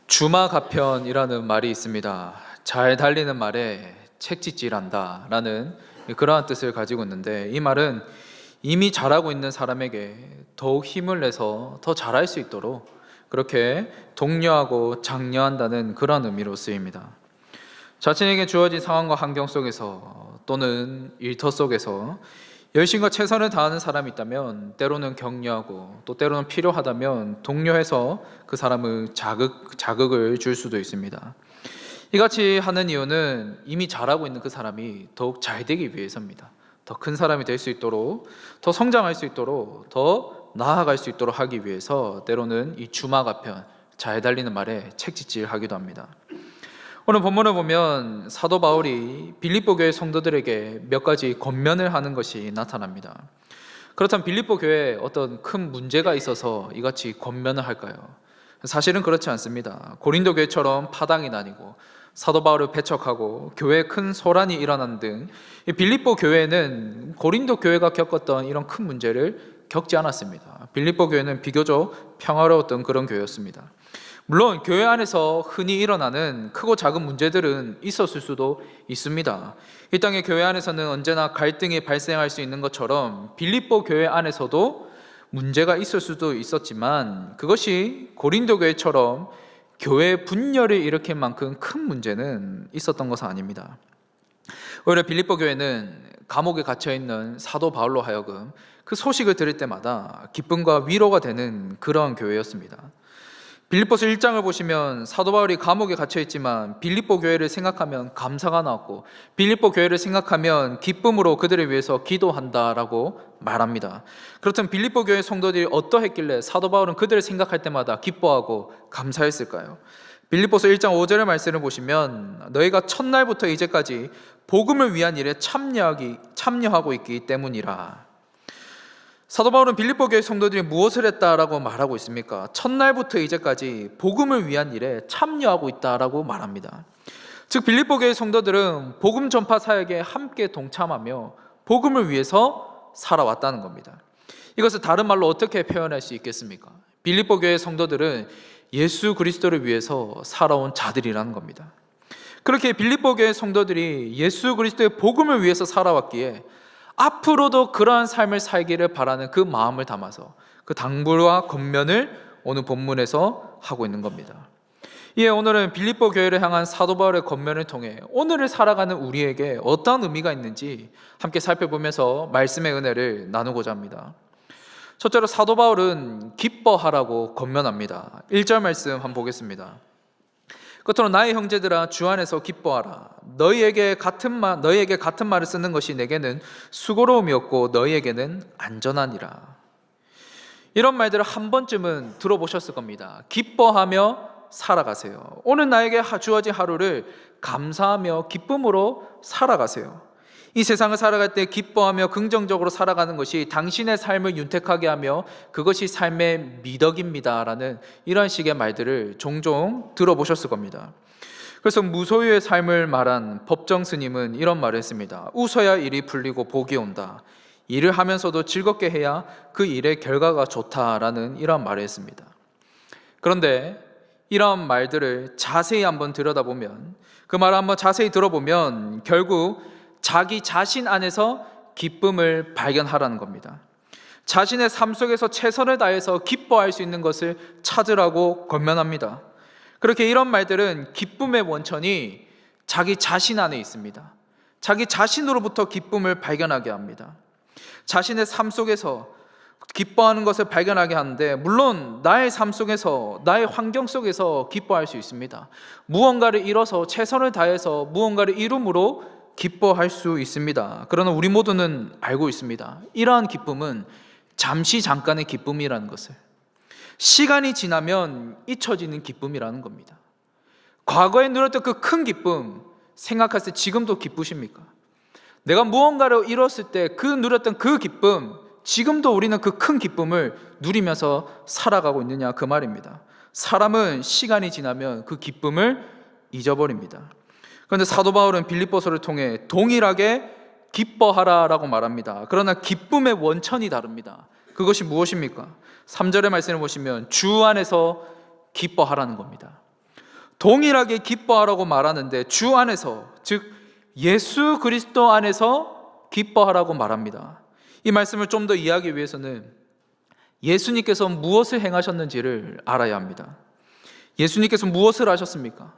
주마가편이라는 말이 있습니다. 잘 달리는 말에 책짓질한다 라는 그러한 뜻을 가지고 있는데, 이 말은 이미 잘하고 있는 사람에게 더욱 힘을 내서 더 잘할 수 있도록 그렇게 독려하고 장려한다는 그런 의미로 쓰입니다. 자신에게 주어진 상황과 환경 속에서 또는 일터 속에서 열심과 최선을 다하는 사람이 있다면 때로는 격려하고 또 때로는 필요하다면 독려해서 그 사람을 자극을 줄 수도 있습니다. 이같이 하는 이유는 이미 잘하고 있는 그 사람이 더욱 잘 되기 위해서입니다. 더 큰 사람이 될 수 있도록, 더 성장할 수 있도록, 더 나아갈 수 있도록 하기 위해서 때로는 이 주마가편, 잘 달리는 말에 책짓질하기도 합니다. 오늘 본문을 보면 사도 바울이 빌립보 교회 성도들에게 몇 가지 권면을 하는 것이 나타납니다. 그렇다면 빌립보 교회에 어떤 큰 문제가 있어서 이같이 권면을 할까요? 사실은 그렇지 않습니다. 고린도 교회처럼 파당이 나뉘고 사도 바울을 배척하고 교회에 큰 소란이 일어난 등 빌립보 교회는 고린도 교회가 겪었던 이런 큰 문제를 겪지 않았습니다. 빌립보 교회는 비교적 평화로웠던 그런 교회였습니다. 물론 교회 안에서 흔히 일어나는 크고 작은 문제들은 있었을 수도 있습니다. 이 땅의 교회 안에서는 언제나 갈등이 발생할 수 있는 것처럼 빌립보 교회 안에서도 문제가 있을 수도 있었지만, 그것이 고린도 교회처럼 교회 분열을 일으킬 만큼 큰 문제는 있었던 것은 아닙니다. 오히려 빌립보 교회는 감옥에 갇혀 있는 사도 바울로 하여금 그 소식을 들을 때마다 기쁨과 위로가 되는 그런 교회였습니다. 빌립보서 1장을 보시면 사도 바울이 감옥에 갇혀 있지만 빌립보 교회를 생각하면 감사가 나왔고, 빌립보 교회를 생각하면 기쁨으로 그들을 위해서 기도한다라고 말합니다. 그렇다면 빌립보 교회 성도들이 어떠했길래 사도 바울은 그들을 생각할 때마다 기뻐하고 감사했을까요? 빌립보서 1장 5절의 말씀을 보시면 너희가 첫날부터 이제까지 복음을 위한 일에 참여하고 있기 때문이라. 사도 바울은 빌립보 교회 성도들이 무엇을 했다라고 말하고 있습니까? 첫날부터 이제까지 복음을 위한 일에 참여하고 있다라고 말합니다. 즉 빌립보 교회 성도들은 복음 전파 사역에 함께 동참하며 복음을 위해서 살아왔다는 겁니다. 이것을 다른 말로 어떻게 표현할 수 있겠습니까? 빌립보 교회 성도들은 예수 그리스도를 위해서 살아온 자들이라는 겁니다. 그렇게 빌립보 교회 성도들이 예수 그리스도의 복음을 위해서 살아왔기에 앞으로도 그러한 삶을 살기를 바라는 그 마음을 담아서 그 당부와 권면을 오늘 본문에서 하고 있는 겁니다. 이에 오늘은 빌립보 교회를 향한 사도 바울의 권면을 통해 오늘을 살아가는 우리에게 어떠한 의미가 있는지 함께 살펴보면서 말씀의 은혜를 나누고자 합니다. 첫째로 사도 바울은 기뻐하라고 권면합니다. 1절 말씀 한번 보겠습니다. 끝으로 나의 형제들아 주 안에서 기뻐하라. 너희에게 같은 말을 쓰는 것이 내게는 수고로움이었고 너희에게는 안전하니라. 이런 말들을 한 번쯤은 들어보셨을 겁니다. 기뻐하며 살아가세요. 오늘 나에게 주어진 하루를 감사하며 기쁨으로 살아가세요. 이 세상을 살아갈 때 기뻐하며 긍정적으로 살아가는 것이 당신의 삶을 윤택하게 하며 그것이 삶의 미덕입니다라는 이런 식의 말들을 종종 들어보셨을 겁니다. 그래서 무소유의 삶을 말한 법정 스님은 이런 말을 했습니다. 웃어야 일이 풀리고 복이 온다. 일을 하면서도 즐겁게 해야 그 일의 결과가 좋다라는 이런 말을 했습니다. 그런데 이런 말들을 자세히 한번 들여다보면, 그 말을 한번 자세히 들어보면 결국 자기 자신 안에서 기쁨을 발견하라는 겁니다. 자신의 삶 속에서 최선을 다해서 기뻐할 수 있는 것을 찾으라고 권면합니다. 그렇게 이런 말들은 기쁨의 원천이 자기 자신 안에 있습니다. 자기 자신으로부터 기쁨을 발견하게 합니다. 자신의 삶 속에서 기뻐하는 것을 발견하게 하는데, 물론 나의 삶 속에서, 나의 환경 속에서 기뻐할 수 있습니다. 무언가를 이뤄서 최선을 다해서 무언가를 이룸으로 기뻐할 수 있습니다. 그러나 우리 모두는 알고 있습니다. 이러한 기쁨은 잠깐의 기쁨이라는 것을, 시간이 지나면 잊혀지는 기쁨이라는 겁니다. 과거에 누렸던 그 큰 기쁨 생각했을 때 지금도 기쁘십니까? 내가 무언가를 이뤘을 때 누렸던 그 기쁨, 지금도 우리는 그 큰 기쁨을 누리면서 살아가고 있느냐, 그 말입니다. 사람은 시간이 지나면 그 기쁨을 잊어버립니다. 그런데 사도 바울은 빌립보서를 통해 동일하게 기뻐하라라고 말합니다. 그러나 기쁨의 원천이 다릅니다. 그것이 무엇입니까? 3절의 말씀을 보시면 주 안에서 기뻐하라는 겁니다. 동일하게 기뻐하라고 말하는데 주 안에서, 즉 예수 그리스도 안에서 기뻐하라고 말합니다. 이 말씀을 좀 더 이해하기 위해서는 예수님께서 무엇을 행하셨는지를 알아야 합니다. 예수님께서 무엇을 하셨습니까?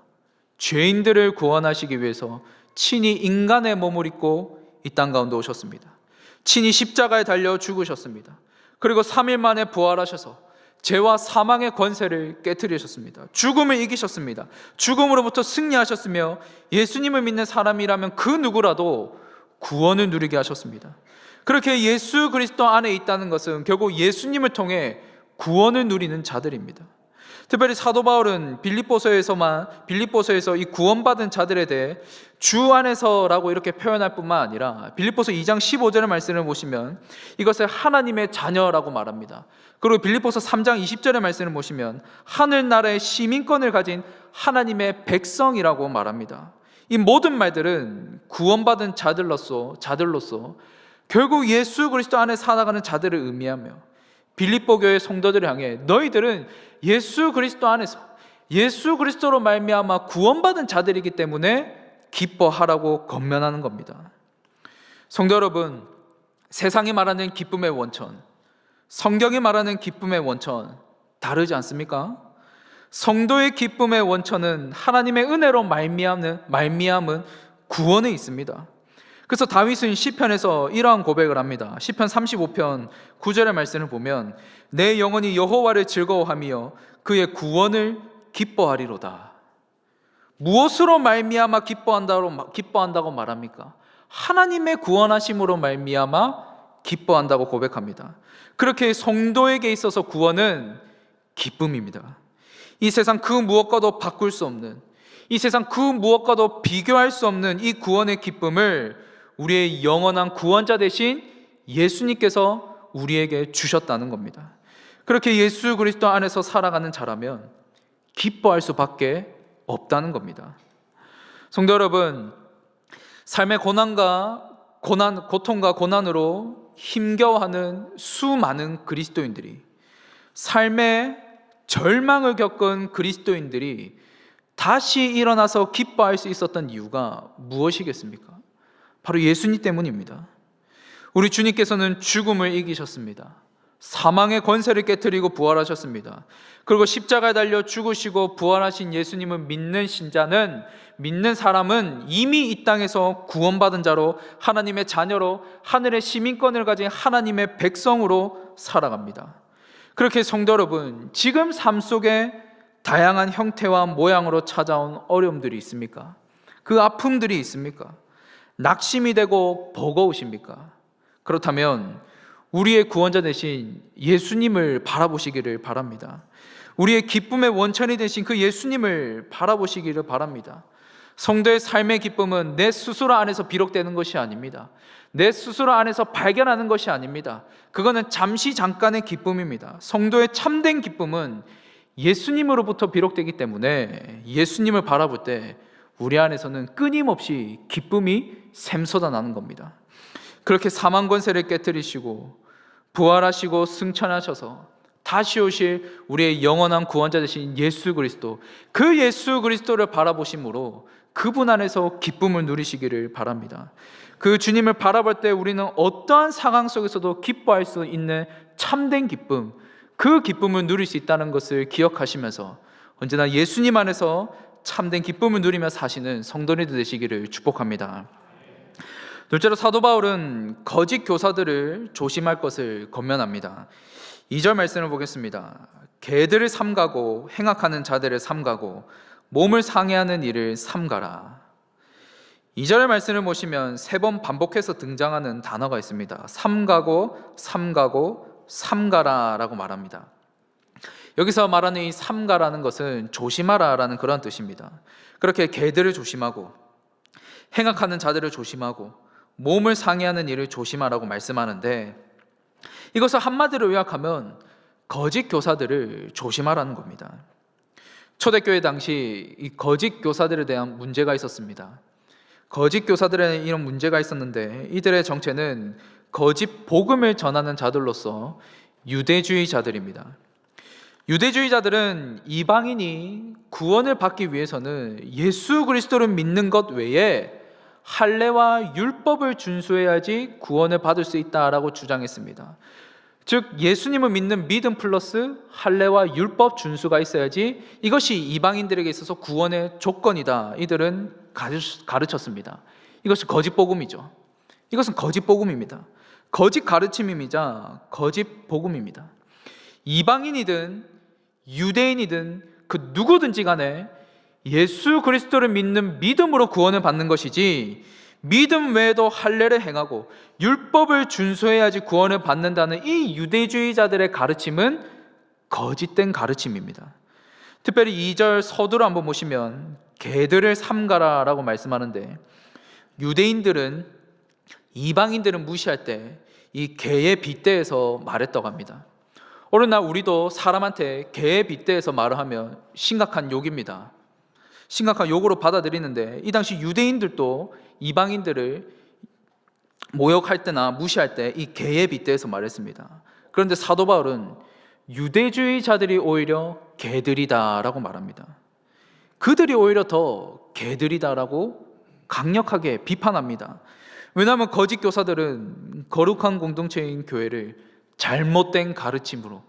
죄인들을 구원하시기 위해서 친히 인간의 몸을 입고 이 땅 가운데 오셨습니다. 친히 십자가에 달려 죽으셨습니다. 그리고 3일 만에 부활하셔서 죄와 사망의 권세를 깨뜨리셨습니다. 죽음을 이기셨습니다. 죽음으로부터 승리하셨으며 예수님을 믿는 사람이라면 그 누구라도 구원을 누리게 하셨습니다. 그렇게 예수 그리스도 안에 있다는 것은 결국 예수님을 통해 구원을 누리는 자들입니다. 특별히 사도 바울은 빌립보서에서 이 구원받은 자들에 대해 주 안에서라고 이렇게 표현할 뿐만 아니라 빌립보서 2장 15절의 말씀을 보시면 이것을 하나님의 자녀라고 말합니다. 그리고 빌립보서 3장 20절의 말씀을 보시면 하늘나라의 시민권을 가진 하나님의 백성이라고 말합니다. 이 모든 말들은 구원받은 자들로서 결국 예수 그리스도 안에 살아가는 자들을 의미하며 빌립보 교회 성도들을 향해 너희들은 예수 그리스도 안에서 예수 그리스도로 말미암아 구원받은 자들이기 때문에 기뻐하라고 권면하는 겁니다. 성도 여러분, 세상이 말하는 기쁨의 원천, 성경이 말하는 기쁨의 원천 다르지 않습니까? 성도의 기쁨의 원천은 하나님의 은혜로 말미암은 구원에 있습니다. 그래서 다윗은 시편에서 이러한 고백을 합니다. 시편 35편 9절의 말씀을 보면 내 영혼이 여호와를 즐거워하며 그의 구원을 기뻐하리로다. 무엇으로 말미암아 기뻐한다고 말합니까? 하나님의 구원하심으로 말미암아 기뻐한다고 고백합니다. 그렇게 성도에게 있어서 구원은 기쁨입니다. 이 세상 그 무엇과도 바꿀 수 없는, 이 세상 그 무엇과도 비교할 수 없는 이 구원의 기쁨을 우리의 영원한 구원자 되신 예수님께서 우리에게 주셨다는 겁니다. 그렇게 예수 그리스도 안에서 살아가는 자라면 기뻐할 수밖에 없다는 겁니다. 성도 여러분, 삶의 고통과 고난으로 힘겨워하는 수많은 그리스도인들이, 삶의 절망을 겪은 그리스도인들이 다시 일어나서 기뻐할 수 있었던 이유가 무엇이겠습니까? 바로 예수님 때문입니다. 우리 주님께서는 죽음을 이기셨습니다. 사망의 권세를 깨뜨리고 부활하셨습니다. 그리고 십자가에 달려 죽으시고 부활하신 예수님을 믿는 사람은 이미 이 땅에서 구원받은 자로, 하나님의 자녀로, 하늘의 시민권을 가진 하나님의 백성으로 살아갑니다. 그렇게 성도 여러분, 지금 삶 속에 다양한 형태와 모양으로 찾아온 어려움들이 있습니까? 그 아픔들이 있습니까? 낙심이 되고 버거우십니까? 그렇다면 우리의 구원자 되신 예수님을 바라보시기를 바랍니다. 우리의 기쁨의 원천이 되신 그 예수님을 바라보시기를 바랍니다. 성도의 삶의 기쁨은 내 스스로 안에서 비록되는 것이 아닙니다. 내 스스로 안에서 발견하는 것이 아닙니다. 그거는 잠깐의 기쁨입니다. 성도의 참된 기쁨은 예수님으로부터 비록되기 때문에 예수님을 바라볼 때 우리 안에서는 끊임없이 기쁨이 샘솟아 나는 겁니다. 그렇게 사망 권세를 깨뜨리시고 부활하시고 승천하셔서 다시 오실 우리의 영원한 구원자 되신 예수 그리스도, 그 예수 그리스도를 바라보심으로 그분 안에서 기쁨을 누리시기를 바랍니다. 그 주님을 바라볼 때 우리는 어떠한 상황 속에서도 기뻐할 수 있는 참된 기쁨, 그 기쁨을 누릴 수 있다는 것을 기억하시면서 언제나 예수님 안에서 참된 기쁨을 누리며 사시는 성도님들 되시기를 축복합니다. 둘째로 사도 바울은 거짓 교사들을 조심할 것을 권면합니다. 2절 말씀을 보겠습니다. 개들을 삼가고 행악하는 자들을 삼가고 몸을 상해하는 일을 삼가라. 2절의 말씀을 보시면 3번 반복해서 등장하는 단어가 있습니다. 삼가고 삼가라 라고 말합니다. 여기서 말하는 이 삼가라는 것은 조심하라 라는 그런 뜻입니다. 그렇게 개들을 조심하고 행악하는 자들을 조심하고 몸을 상해하는 일을 조심하라고 말씀하는데, 이것을 한마디로 요약하면 거짓 교사들을 조심하라는 겁니다. 초대교회 당시 이 거짓 교사들에 대한 문제가 있었습니다. 거짓 교사들에는 이런 문제가 있었는데 이들의 정체는 거짓 복음을 전하는 자들로서 유대주의자들입니다. 유대주의자들은 이방인이 구원을 받기 위해서는 예수 그리스도를 믿는 것 외에 할례와 율법을 준수해야지 구원을 받을 수 있다라고 주장했습니다. 즉 예수님을 믿는 믿음 플러스 할례와 율법 준수가 있어야지 이것이 이방인들에게 있어서 구원의 조건이다. 이들은 가르쳤습니다. 이것이 거짓 복음이죠. 이것은 거짓 복음입니다. 거짓 가르침이자 거짓 복음입니다. 이방인이든 유대인이든 그 누구든지 간에 예수 그리스도를 믿는 믿음으로 구원을 받는 것이지 믿음 외에도 할례를 행하고 율법을 준수해야지 구원을 받는다는 이 유대주의자들의 가르침은 거짓된 가르침입니다. 특별히 2절 서두를 한번 보시면 개들을 삼가라라고 말씀하는데 유대인들은 이방인들을 무시할 때 이 개에 빗대어서 말했다고 합니다. 어느 날 우리도 사람한테 개에 빗대어서 말을 하면 심각한 욕입니다. 심각한 욕으로 받아들이는데 이 당시 유대인들도 이방인들을 모욕할 때나 무시할 때 이 개에 빗대어서 말했습니다. 그런데 사도 바울은 유대주의자들이 오히려 개들이다라고 말합니다. 그들이 오히려 더 개들이다라고 강력하게 비판합니다. 왜냐하면 거짓 교사들은 거룩한 공동체인 교회를 잘못된 가르침으로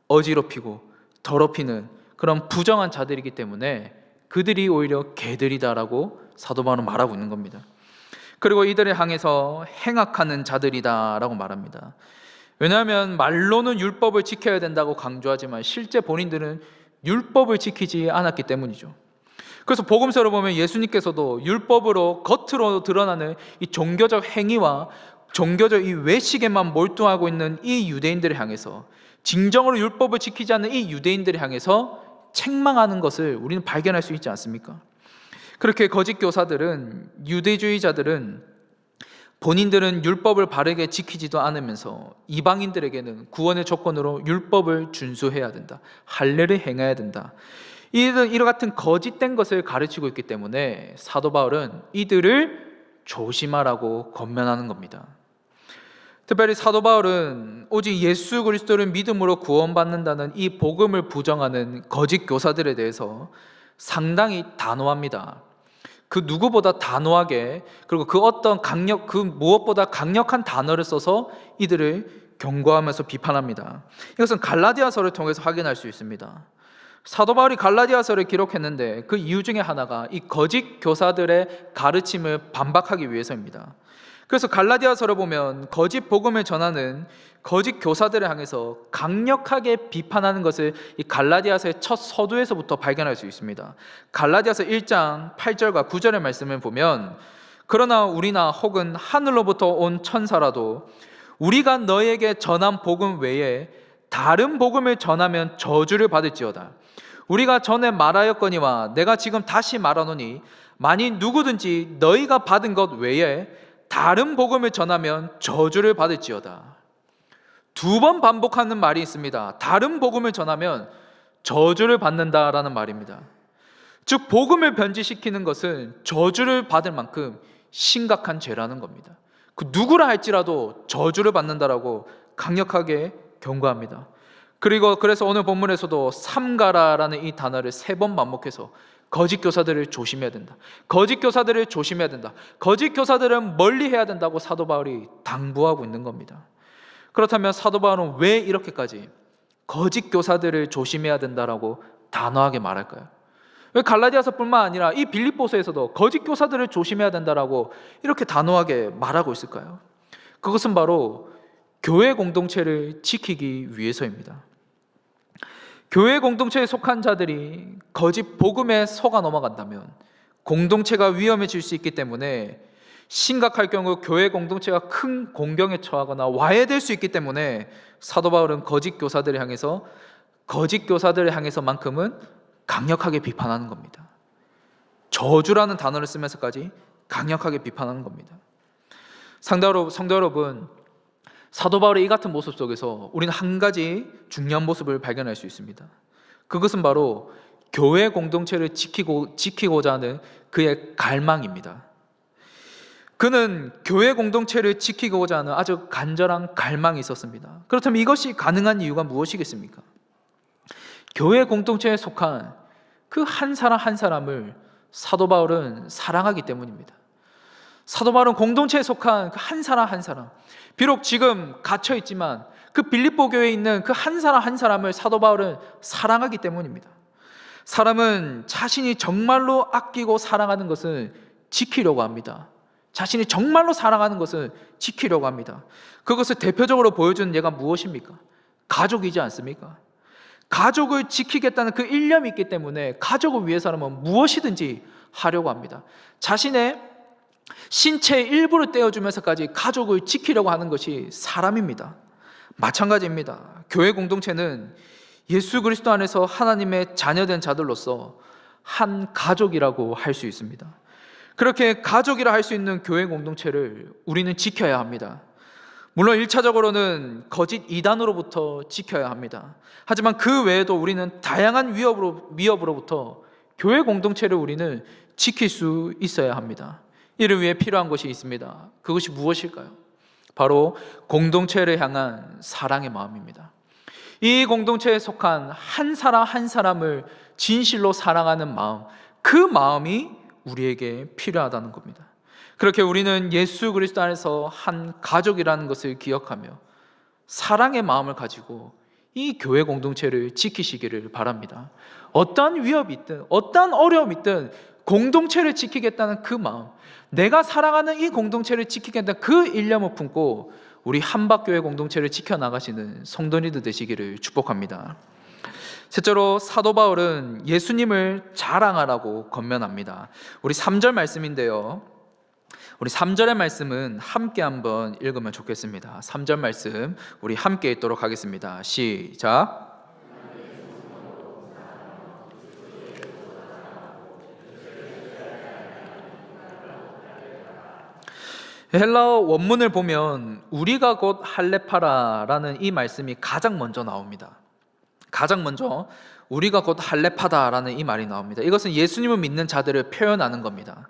어지럽히고 더럽히는 그런 부정한 자들이기 때문에 그들이 오히려 개들이다라고 사도 바울은 말하고 있는 겁니다. 그리고 이들을 향해서 행악하는 자들이다라고 말합니다. 왜냐하면 말로는 율법을 지켜야 된다고 강조하지만 실제 본인들은 율법을 지키지 않았기 때문이죠. 그래서 복음서를 보면 예수님께서도 율법으로 겉으로 드러나는 이 종교적 행위와 종교적 이 외식에만 몰두하고 있는 이 유대인들을 향해서 진정으로 율법을 지키지 않는 이 유대인들을 향해서 책망하는 것을 우리는 발견할 수 있지 않습니까? 그렇게 거짓 교사들은 유대주의자들은 본인들은 율법을 바르게 지키지도 않으면서 이방인들에게는 구원의 조건으로 율법을 준수해야 된다, 할례를 행해야 된다, 이런 같은 거짓된 것을 가르치고 있기 때문에 사도 바울은 이들을 조심하라고 권면하는 겁니다. 특별히 사도 바울은 오직 예수 그리스도를 믿음으로 구원받는다는 이 복음을 부정하는 거짓 교사들에 대해서 상당히 단호합니다. 그 누구보다 단호하게, 그리고 그 무엇보다 강력한 단어를 써서 이들을 경고하면서 비판합니다. 이것은 갈라디아서를 통해서 확인할 수 있습니다. 사도 바울이 갈라디아서를 기록했는데 그 이유 중에 하나가 이 거짓 교사들의 가르침을 반박하기 위해서입니다. 그래서 갈라디아서를 보면 거짓 복음을 전하는 거짓 교사들을 향해서 강력하게 비판하는 것을 이 갈라디아서의 첫 서두에서부터 발견할 수 있습니다. 갈라디아서 1장 8절과 9절의 말씀을 보면 그러나 우리나 혹은 하늘로부터 온 천사라도 우리가 너에게 전한 복음 외에 다른 복음을 전하면 저주를 받을지어다. 우리가 전에 말하였거니와 내가 지금 다시 말하노니 만일 누구든지 너희가 받은 것 외에 다른 복음을 전하면 저주를 받을지어다. 2번 반복하는 말이 있습니다. 다른 복음을 전하면 저주를 받는다라는 말입니다. 즉 복음을 변질시키는 것은 저주를 받을 만큼 심각한 죄라는 겁니다. 그 누구라 할지라도 저주를 받는다라고 강력하게 경고합니다. 그래서 오늘 본문에서도 삼가라라는 이 단어를 3번 반복해서 거짓 교사들을 조심해야 된다, 거짓 교사들을 조심해야 된다, 거짓 교사들은 멀리 해야 된다고 사도 바울이 당부하고 있는 겁니다. 그렇다면 사도 바울은 왜 이렇게까지 거짓 교사들을 조심해야 된다라고 단호하게 말할까요? 왜 갈라디아서뿐만 아니라 이 빌립보서에서도 거짓 교사들을 조심해야 된다라고 이렇게 단호하게 말하고 있을까요? 그것은 바로 교회 공동체를 지키기 위해서입니다. 교회 공동체에 속한 자들이 거짓 복음에 속아 넘어간다면 공동체가 위험해질 수 있기 때문에 심각할 경우 교회 공동체가 큰 공경에 처하거나 와해될 수 있기 때문에 사도 바울은 거짓 교사들을 향해서만큼은 강력하게 비판하는 겁니다. 저주라는 단어를 쓰면서까지 강력하게 비판하는 겁니다. 성도 여러분, 사도 바울의 이 같은 모습 속에서 우리는 한 가지 중요한 모습을 발견할 수 있습니다. 그것은 바로 교회 공동체를 지키고자 하는 그의 갈망입니다. 그는 교회 공동체를 지키고자 하는 아주 간절한 갈망이 있었습니다. 그렇다면 이것이 가능한 이유가 무엇이겠습니까? 교회 공동체에 속한 그 한 사람 한 사람을 사도 바울은 사랑하기 때문입니다. 사도 바울은 공동체에 속한 그 한 사람 한 사람, 비록 지금 갇혀 있지만 그 빌립보 교회에 있는 그 한 사람 한 사람을 사도 바울은 사랑하기 때문입니다. 사람은 자신이 정말로 아끼고 사랑하는 것을 지키려고 합니다. 자신이 정말로 사랑하는 것을 지키려고 합니다. 그것을 대표적으로 보여주는 예가 무엇입니까? 가족이지 않습니까? 가족을 지키겠다는 그 일념이 있기 때문에 가족을 위해 사람은 무엇이든지 하려고 합니다. 자신의 신체의 일부를 떼어주면서까지 가족을 지키려고 하는 것이 사람입니다. 마찬가지입니다. 교회 공동체는 예수 그리스도 안에서 하나님의 자녀된 자들로서 한 가족이라고 할 수 있습니다. 그렇게 가족이라 할 수 있는 교회 공동체를 우리는 지켜야 합니다. 물론 1차적으로는 거짓 이단으로부터 지켜야 합니다. 하지만 그 외에도 우리는 다양한 위협으로부터 교회 공동체를 우리는 지킬 수 있어야 합니다. 이를 위해 필요한 것이 있습니다. 그것이 무엇일까요? 바로 공동체를 향한 사랑의 마음입니다. 이 공동체에 속한 한 사람 한 사람을 진실로 사랑하는 마음, 그 마음이 우리에게 필요하다는 겁니다. 그렇게 우리는 예수 그리스도 안에서 한 가족이라는 것을 기억하며 사랑의 마음을 가지고 이 교회 공동체를 지키시기를 바랍니다. 어떠한 위협이 있든 어떠한 어려움이 있든 공동체를 지키겠다는 그 마음, 내가 사랑하는 이 공동체를 지키겠다는 그 일념을 품고 우리 한박교회 공동체를 지켜나가시는 성도님들 되시기를 축복합니다. 셋째로 사도 바울은 예수님을 자랑하라고 권면합니다. 우리 3절 말씀인데요, 우리 3절의 말씀은 함께 한번 읽으면 좋겠습니다. 3절 말씀 우리 함께 읽도록 하겠습니다. 시작. 헬라어 원문을 보면 우리가 곧 할례파라라는 이 말씀이 가장 먼저 나옵니다. 가장 먼저 우리가 곧 할례파다라는 이 말이 나옵니다. 이것은 예수님을 믿는 자들을 표현하는 겁니다.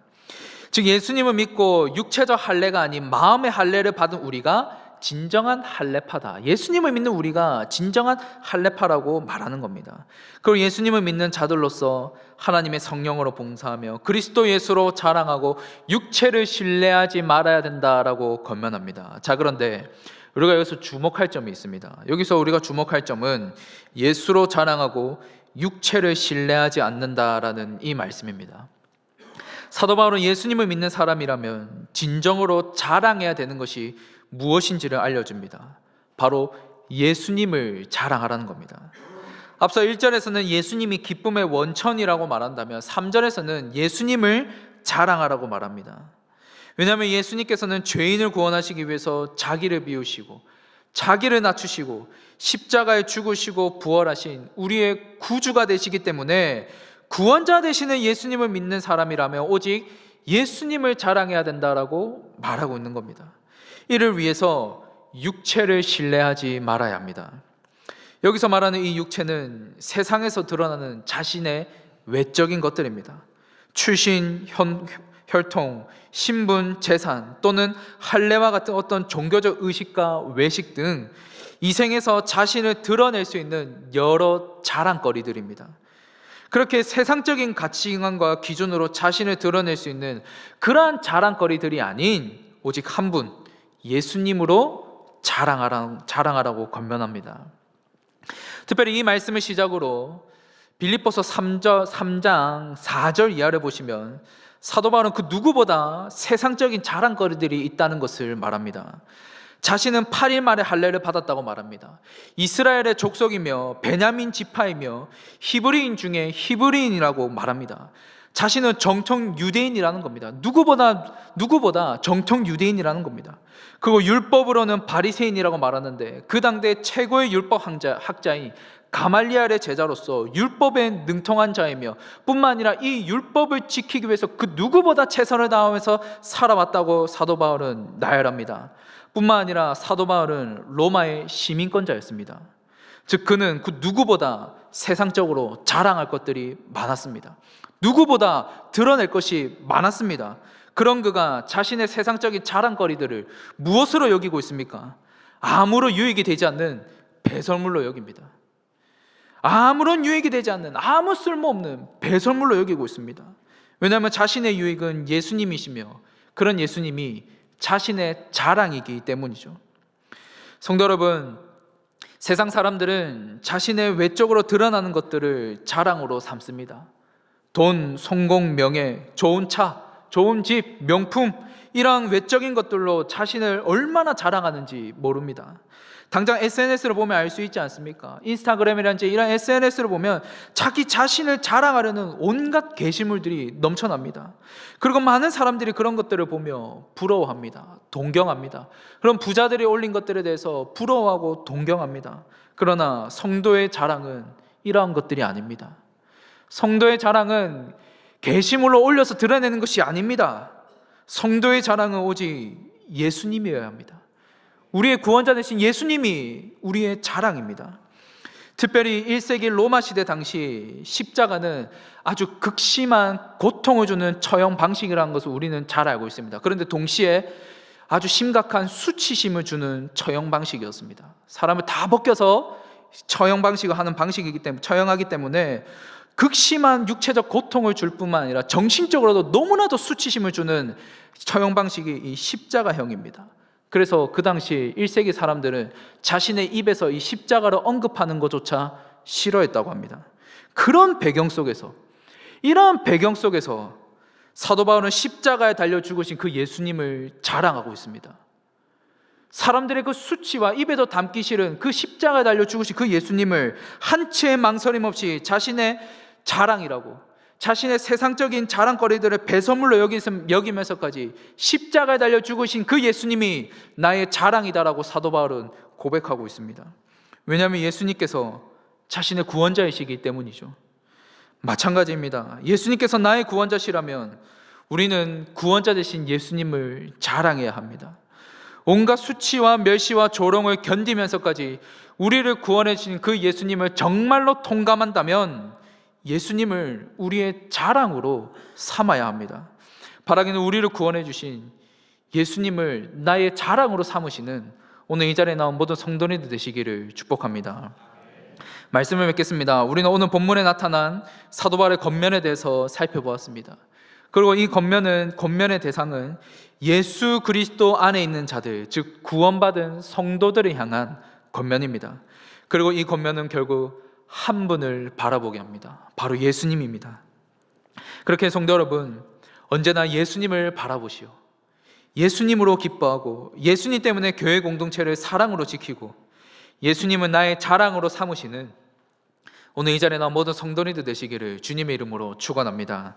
즉 예수님을 믿고 육체적 할례가 아닌 마음의 할례를 받은 우리가 진정한 할례파다. 예수님을 믿는 우리가 진정한 할례파라고 말하는 겁니다. 그리고 예수님을 믿는 자들로서 하나님의 성령으로 봉사하며 그리스도 예수로 자랑하고 육체를 신뢰하지 말아야 된다라고 권면합니다. 자, 그런데 우리가 여기서 주목할 점이 있습니다. 여기서 우리가 주목할 점은 예수로 자랑하고 육체를 신뢰하지 않는다라는 이 말씀입니다. 사도 바울은 예수님을 믿는 사람이라면 진정으로 자랑해야 되는 것이 무엇인지를 알려줍니다. 바로 예수님을 자랑하라는 겁니다. 앞서 1절에서는 예수님이 기쁨의 원천이라고 말한다면 3절에서는 예수님을 자랑하라고 말합니다. 왜냐하면 예수님께서는 죄인을 구원하시기 위해서 자기를 비우시고 자기를 낮추시고 십자가에 죽으시고 부활하신 우리의 구주가 되시기 때문에 구원자 되시는 예수님을 믿는 사람이라면 오직 예수님을 자랑해야 된다라고 말하고 있는 겁니다. 이를 위해서 육체를 신뢰하지 말아야 합니다. 여기서 말하는 이 육체는 세상에서 드러나는 자신의 외적인 것들입니다. 출신, 혈통, 신분, 재산 또는 할례와 같은 어떤 종교적 의식과 외식 등 이 생에서 자신을 드러낼 수 있는 여러 자랑거리들입니다. 그렇게 세상적인 가치관과 기준으로 자신을 드러낼 수 있는 그러한 자랑거리들이 아닌 오직 한 분, 예수님으로 자랑하라고 권면합니다. 특별히 이 말씀을 시작으로 빌립보서 3장 4절 이하를 보시면 사도 바울은 그 누구보다 세상적인 자랑거리들이 있다는 것을 말합니다. 자신은 8일 만에 할례를 받았다고 말합니다. 이스라엘의 족속이며 베냐민 지파이며 히브리인 중에 히브리인이라고 말합니다. 자신은 정통 유대인이라는 겁니다. 누구보다 정통 유대인이라는 겁니다. 그리고 율법으로는 바리새인이라고 말하는데 그 당대 최고의 율법 학자인 가말리엘의 제자로서 율법에 능통한 자이며 뿐만 아니라 이 율법을 지키기 위해서 그 누구보다 최선을 다하면서 살아왔다고 사도 바울은 나열합니다. 뿐만 아니라 사도 바울은 로마의 시민권자였습니다. 즉 그는 그 누구보다 세상적으로 자랑할 것들이 많았습니다. 누구보다 드러낼 것이 많았습니다. 그런 그가 자신의 세상적인 자랑거리들을 무엇으로 여기고 있습니까? 아무런 유익이 되지 않는 배설물로 여깁니다. 아무런 유익이 되지 않는, 아무 쓸모없는 배설물로 여기고 있습니다. 왜냐하면 자신의 유익은 예수님이시며 그런 예수님이 자신의 자랑이기 때문이죠. 성도 여러분, 세상 사람들은 자신의 외적으로 드러나는 것들을 자랑으로 삼습니다. 돈, 성공, 명예, 좋은 차, 좋은 집, 명품, 이러한 외적인 것들로 자신을 얼마나 자랑하는지 모릅니다. 당장 SNS를 보면 알 수 있지 않습니까? 인스타그램이라든지 이런 SNS를 보면 자기 자신을 자랑하려는 온갖 게시물들이 넘쳐납니다. 그리고 많은 사람들이 그런 것들을 보며 부러워합니다. 동경합니다. 그런 부자들이 올린 것들에 대해서 부러워하고 동경합니다. 그러나 성도의 자랑은 이러한 것들이 아닙니다. 성도의 자랑은 게시물로 올려서 드러내는 것이 아닙니다. 성도의 자랑은 오직 예수님이어야 합니다. 우리의 구원자 되신 예수님이 우리의 자랑입니다. 특별히 1세기 로마 시대 당시 십자가는 아주 극심한 고통을 주는 처형 방식이라는 것을 우리는 잘 알고 있습니다. 그런데 동시에 아주 심각한 수치심을 주는 처형 방식이었습니다. 사람을 다 벗겨서 처형 방식을 하는 방식이기 때문에, 처형하기 때문에 극심한 육체적 고통을 줄 뿐만 아니라 정신적으로도 너무나도 수치심을 주는 처형 방식이 이 십자가형입니다. 그래서 그 당시 1세기 사람들은 자신의 입에서 이 십자가를 언급하는 것조차 싫어했다고 합니다. 그런 배경 속에서, 이러한 배경 속에서 사도 바울은 십자가에 달려 죽으신 그 예수님을 자랑하고 있습니다. 사람들의 그 수치와 입에도 담기 싫은 그 십자가에 달려 죽으신 그 예수님을 한 채의 망설임 없이 자신의 자랑이라고, 자신의 세상적인 자랑거리들을 배설물로 여기면서까지 십자가에 달려 죽으신 그 예수님이 나의 자랑이다라고 사도 바울은 고백하고 있습니다. 왜냐하면 예수님께서 자신의 구원자이시기 때문이죠. 마찬가지입니다. 예수님께서 나의 구원자시라면 우리는 구원자 되신 예수님을 자랑해야 합니다. 온갖 수치와 멸시와 조롱을 견디면서까지 우리를 구원해 주신 그 예수님을 정말로 통감한다면 예수님을 우리의 자랑으로 삼아야 합니다. 바라기는 우리를 구원해 주신 예수님을 나의 자랑으로 삼으시는 오늘 이 자리에 나온 모든 성도님들 되시기를 축복합니다. 말씀을 맺겠습니다. 우리는 오늘 본문에 나타난 사도 바울의 권면에 대해서 살펴보았습니다. 그리고 이 권면의 대상은 예수 그리스도 안에 있는 자들, 즉 구원받은 성도들을 향한 권면입니다. 그리고 이 권면은 결국 한 분을 바라보게 합니다. 바로 예수님입니다. 그렇게 성도 여러분, 언제나 예수님을 바라보시오. 예수님으로 기뻐하고 예수님 때문에 교회 공동체를 사랑으로 지키고 예수님은 나의 자랑으로 삼으시는 오늘 이 자리에 나온 모든 성도님들 되시기를 주님의 이름으로 축원합니다.